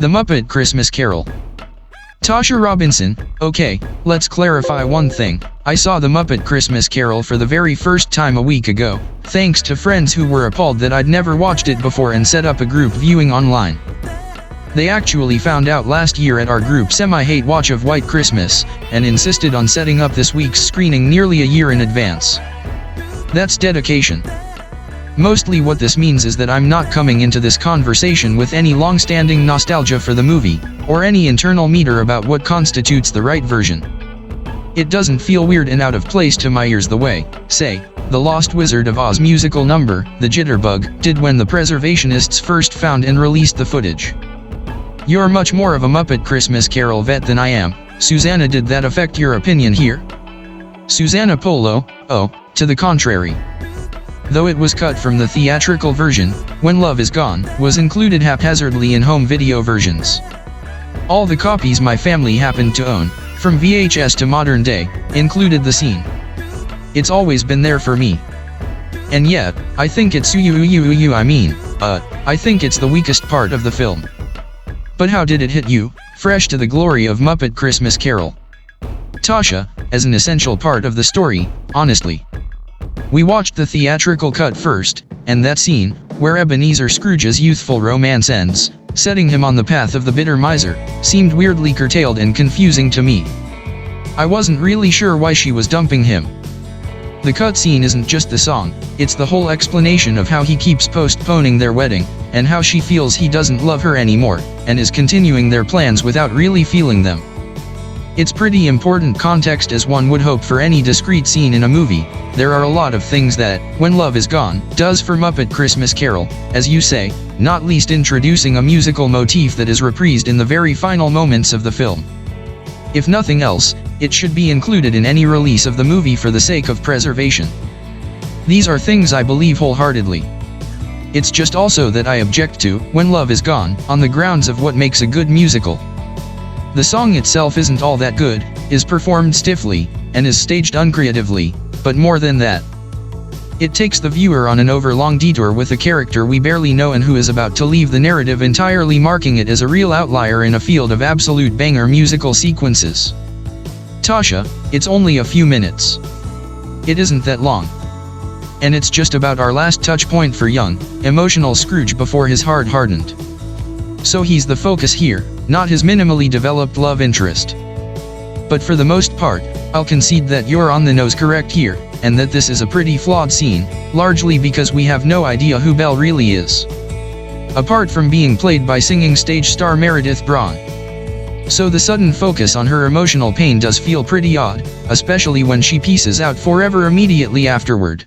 The Muppet Christmas Carol. Tasha Robinson. Okay, let's clarify one thing. I saw The Muppet Christmas Carol for the very first time a week ago, thanks to friends who were appalled that I'd never watched it before and set up a group viewing online. They actually found out last year at our group semi-hate watch of White Christmas, and insisted on setting up this week's screening nearly a year in advance. That's dedication. Mostly what this means is that I'm not coming into this conversation with any long-standing nostalgia for the movie, or any internal meter about what constitutes the right version. It doesn't feel weird and out of place to my ears the way, say, the Lost Wizard of Oz musical number, The Jitterbug, did when the preservationists first found and released the footage. You're much more of a Muppet Christmas Carol vet than I am, Susanna. Did that affect your opinion here? Susanna Polo. Oh, to the contrary. Though it was cut from the theatrical version, When Love Is Gone was included haphazardly in home video versions. All the copies my family happened to own, from VHS to modern day, included the scene. It's always been there for me. And yet, I think it's I think it's the weakest part of the film. But how did it hit you, fresh to the glory of Muppet Christmas Carol? Tasha, as an essential part of the story, honestly. We watched the theatrical cut first, and that scene, where Ebenezer Scrooge's youthful romance ends, setting him on the path of the bitter miser, seemed weirdly curtailed and confusing to me. I wasn't really sure why she was dumping him. The cut scene isn't just the song, it's the whole explanation of how he keeps postponing their wedding, and how she feels he doesn't love her anymore, and is continuing their plans without really feeling them. It's pretty important context, as one would hope for any discrete scene in a movie. There are a lot of things that When Love Is Gone does for Muppet Christmas Carol, as you say, not least introducing a musical motif that is reprised in the very final moments of the film. If nothing else, it should be included in any release of the movie for the sake of preservation. These are things I believe wholeheartedly. It's just also that I object to When Love Is Gone on the grounds of what makes a good musical. The song itself isn't all that good, is performed stiffly, and is staged uncreatively, but more than that. It takes the viewer on an overlong detour with a character we barely know and who is about to leave the narrative entirely, marking it as a real outlier in a field of absolute banger musical sequences. Tasha, it's only a few minutes. It isn't that long. And it's just about our last touch point for young, emotional Scrooge before his heart hardened. So he's the focus here, not his minimally developed love interest. But for the most part, I'll concede that you're on the nose correct here, and that this is a pretty flawed scene, largely because we have no idea who Belle really is. Apart from being played by singing stage star Meredith Braun. So the sudden focus on her emotional pain does feel pretty odd, especially when she pieces out forever immediately afterward.